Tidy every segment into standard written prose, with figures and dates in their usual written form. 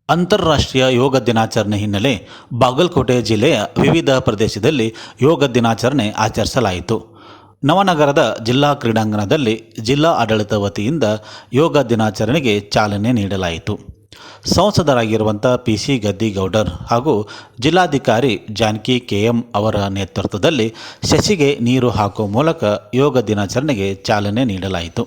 ಅಂತಾರಾಷ್ಟ್ರೀಯ ಯೋಗ ದಿನಾಚರಣೆ ಹಿನ್ನೆಲೆ ಬಾಗಲಕೋಟೆ ಜಿಲ್ಲೆಯ ವಿವಿಧ ಪ್ರದೇಶದಲ್ಲಿ ಯೋಗ ದಿನಾಚರಣೆ ಆಚರಿಸಲಾಯಿತು. ನವನಗರದ ಜಿಲ್ಲಾ ಕ್ರೀಡಾಂಗಣದಲ್ಲಿ ಜಿಲ್ಲಾ ಆಡಳಿತ ವತಿಯಿಂದ ಯೋಗ ದಿನಾಚರಣೆಗೆ ಚಾಲನೆ ನೀಡಲಾಯಿತು. ಸಂಸದರಾಗಿರುವಂಥ ಪಿಸಿ ಗದ್ದಿಗೌಡರ್ ಹಾಗೂ ಜಿಲ್ಲಾಧಿಕಾರಿ ಜಾನಕಿ ಕೆಎಂ ಅವರ ನೇತೃತ್ವದಲ್ಲಿ ಸಸಿಗೆ ನೀರು ಹಾಕುವ ಮೂಲಕ ಯೋಗ ದಿನಾಚರಣೆಗೆ ಚಾಲನೆ ನೀಡಲಾಯಿತು.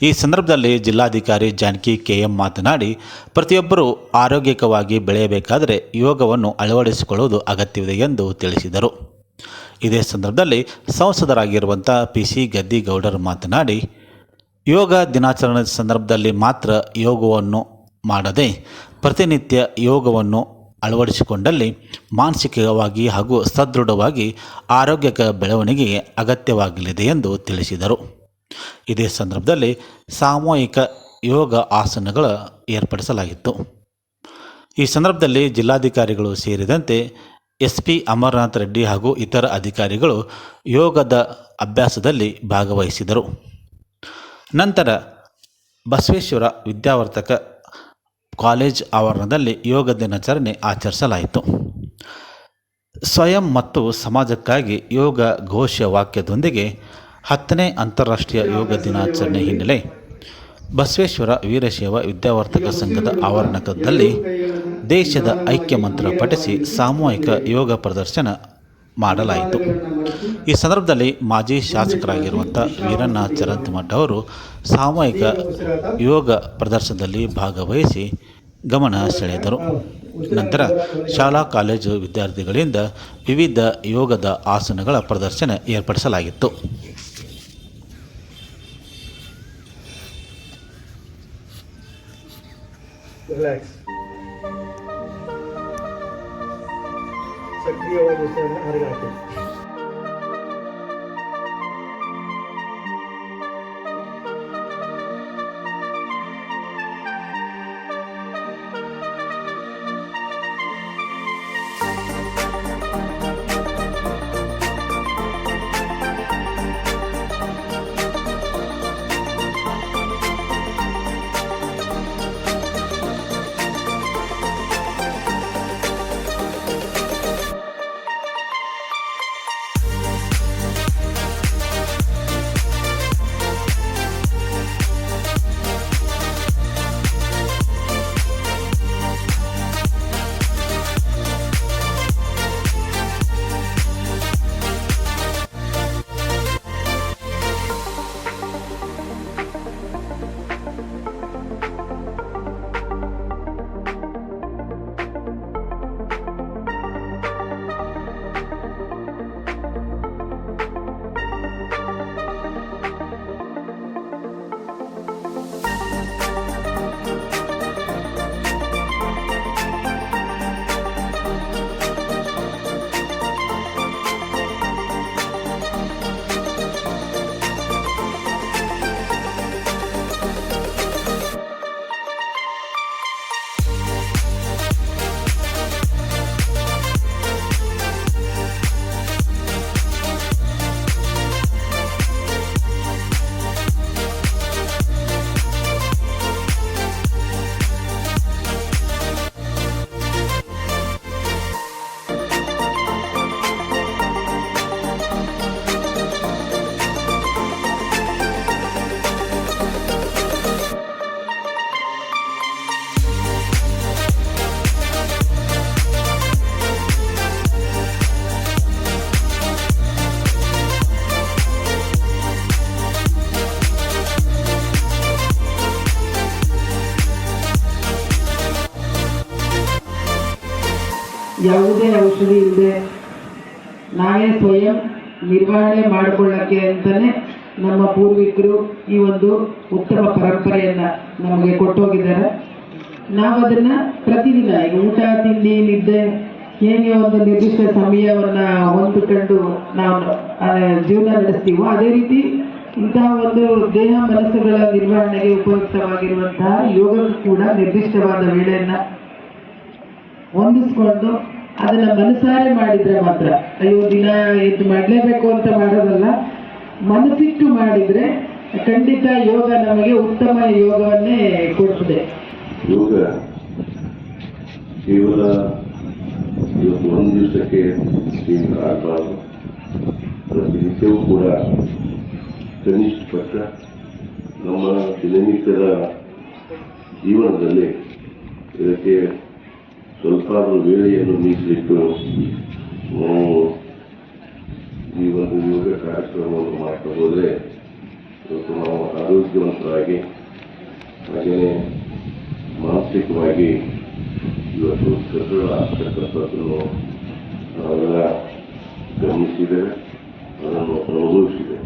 ಈ ಸಂದರ್ಭದಲ್ಲಿ ಜಿಲ್ಲಾಧಿಕಾರಿ ಜಾನಕಿ ಕೆಎಂ ಮಾತನಾಡಿ, ಪ್ರತಿಯೊಬ್ಬರೂ ಆರೋಗ್ಯಕವಾಗಿ ಬೆಳೆಯಬೇಕಾದರೆ ಯೋಗವನ್ನು ಅಳವಡಿಸಿಕೊಳ್ಳುವುದು ಅಗತ್ಯವಿದೆ ಎಂದು ತಿಳಿಸಿದರು. ಇದೇ ಸಂದರ್ಭದಲ್ಲಿ ಸಂಸದರಾಗಿರುವಂಥ ಪಿಸಿ ಗದ್ದಿಗೌಡರ್ ಮಾತನಾಡಿ, ಯೋಗ ದಿನಾಚರಣೆ ಸಂದರ್ಭದಲ್ಲಿ ಮಾತ್ರ ಯೋಗವನ್ನು ಮಾಡದೆ ಪ್ರತಿನಿತ್ಯ ಯೋಗವನ್ನು ಅಳವಡಿಸಿಕೊಂಡಲ್ಲಿ ಮಾನಸಿಕವಾಗಿ ಹಾಗೂ ಸದೃಢವಾಗಿ ಆರೋಗ್ಯಕ ಬೆಳವಣಿಗೆಗೆ ಅಗತ್ಯವಾಗಲಿದೆ ಎಂದು ತಿಳಿಸಿದರು. ಇದೇ ಸಂದರ್ಭದಲ್ಲಿ ಸಾಮೂಹಿಕ ಯೋಗ ಆಸನಗಳ ಏರ್ಪಡಿಸಲಾಗಿತ್ತು. ಈ ಸಂದರ್ಭದಲ್ಲಿ ಜಿಲ್ಲಾಧಿಕಾರಿಗಳು ಸೇರಿದಂತೆ ಎಸ್ಪಿ ಅಮರನಾಥ್ ರೆಡ್ಡಿ ಹಾಗೂ ಇತರ ಅಧಿಕಾರಿಗಳು ಯೋಗದ ಅಭ್ಯಾಸದಲ್ಲಿ ಭಾಗವಹಿಸಿದರು. ನಂತರ ಬಸವೇಶ್ವರ ವಿದ್ಯಾವರ್ಧಕ ಕಾಲೇಜ್ ಆವರಣದಲ್ಲಿ ಯೋಗ ದಿನಾಚರಣೆ ಆಚರಿಸಲಾಯಿತು. ಸ್ವಯಂ ಮತ್ತು ಸಮಾಜಕ್ಕಾಗಿ ಯೋಗ ಘೋಷ ವಾಕ್ಯದೊಂದಿಗೆ 10ನೇ ಅಂತಾರಾಷ್ಟ್ರೀಯ ಯೋಗ ದಿನಾಚರಣೆ ಹಿನ್ನೆಲೆ ಬಸವೇಶ್ವರ ವೀರಶೈವ ವಿದ್ಯಾವರ್ಧಕ ಸಂಘದ ಆವರಣದಲ್ಲಿ ದೇಶದ ಐಕ್ಯ ಮಂತ್ರ ಪಠಿಸಿ ಸಾಮೂಹಿಕ ಯೋಗ ಪ್ರದರ್ಶನ ಮಾಡಲಾಯಿತು. ಈ ಸಂದರ್ಭದಲ್ಲಿ ಮಾಜಿ ಶಾಸಕರಾಗಿರುವಂಥ ವೀರಣ್ಣ ಚರಂತಿಮಠ ಅವರು ಸಾಮೂಹಿಕ ಯೋಗ ಪ್ರದರ್ಶನದಲ್ಲಿ ಭಾಗವಹಿಸಿ ಗಮನ ಸೆಳೆದರು. ನಂತರ ಶಾಲಾ ಕಾಲೇಜು ವಿದ್ಯಾರ್ಥಿಗಳಿಂದ ವಿವಿಧ ಯೋಗದ ಆಸನಗಳ ಪ್ರದರ್ಶನ ಏರ್ಪಡಿಸಲಾಗಿತ್ತು. ಸಕ್ರಿಯವಾಗಿ ಹೊರಗೆ ಹಾಕಿ. ಯಾವುದೇ ಔಷಧಿ ಇಲ್ಲದೆ ನಾವೇ ಸ್ವಯಂ ನಿರ್ವಹಣೆ ಮಾಡಿಕೊಳ್ಳಕ್ಕೆ ಅಂತಲೇ ನಮ್ಮ ಪೂರ್ವಿಕರು ಈ ಒಂದು ಉತ್ತಮ ಪರಂಪರೆಯನ್ನು ನಮಗೆ ಕೊಟ್ಟೋಗಿದ್ದಾರೆ. ನಾವು ಅದನ್ನು ಪ್ರತಿದಿನ ಈಗ ಊಟ ತಿಂಡಿ ನಿದ್ದೆ ಹೇಗೆ ಒಂದು ನಿರ್ದಿಷ್ಟ ಸಮಯವನ್ನು ಹೊಂದಿಕೊಂಡು ನಾವು ಜೀವನ ನಡೆಸ್ತೀವೋ ಅದೇ ರೀತಿ ಇಂತಹ ಒಂದು ದೇಹ ಮನಸ್ಸುಗಳ ನಿರ್ವಹಣೆಗೆ ಉಪಯುಕ್ತವಾಗಿರುವಂತಹ ಯೋಗಕ್ಕೂ ಕೂಡ ನಿರ್ದಿಷ್ಟವಾದ ವೇಳೆಯನ್ನು ಹೊಂದಿಸ್ಕೊಂಡು ಅದನ್ನ ಮನಸಾರೆ ಮಾಡಿದ್ರೆ ಮಾತ್ರ, ಅಯ್ಯೋ ದಿನ ಇದು ಮಾಡಲೇಬೇಕು ಅಂತ ಮಾಡೋದಲ್ಲ, ಮನಸ್ಸಿಟ್ಟು ಮಾಡಿದ್ರೆ ಖಂಡಿತ ಯೋಗ ನಮಗೆ ಉತ್ತಮ ಯೋಗವನ್ನೇ ಕೊಡ್ತದೆ. ಯೋಗ ಕೇವಲ ಇವತ್ತು ಒಂದು ದಿವಸಕ್ಕೆ ಸೀಮಿತ ಆಗಬಾರ್ದು. ಪ್ರತಿನಿತ್ಯವೂ ಕೂಡ ಕನಿಷ್ಠ ಪಕ್ಷ ನಮ್ಮ ದಿನನಿತ್ಯದ ಜೀವನದಲ್ಲಿ ಇದಕ್ಕೆ ಸ್ವಲ್ಪ ವೇಳೆಯನ್ನು ಮೀಸಲಿಟ್ಟು ನಾವು ಈ ಒಂದು ಯೋಗ ಕಾರ್ಯಕ್ರಮವನ್ನು ಮಾಡ್ತಾ ಹೋದರೆ ಇವತ್ತು ನಾವು ಆರೋಗ್ಯವಂತರಾಗಿ ಹಾಗೆಯೇ ಮಾನಸಿಕವಾಗಿ ಇವತ್ತು ಸದೃಢ ಆಗ್ತಕ್ಕಂಥದ್ದನ್ನು ನಾವೆಲ್ಲ ಗಮನಿಸಿದ್ದೇವೆ, ಅದನ್ನು ಅನುಭವಿಸಿದ್ದೇವೆ.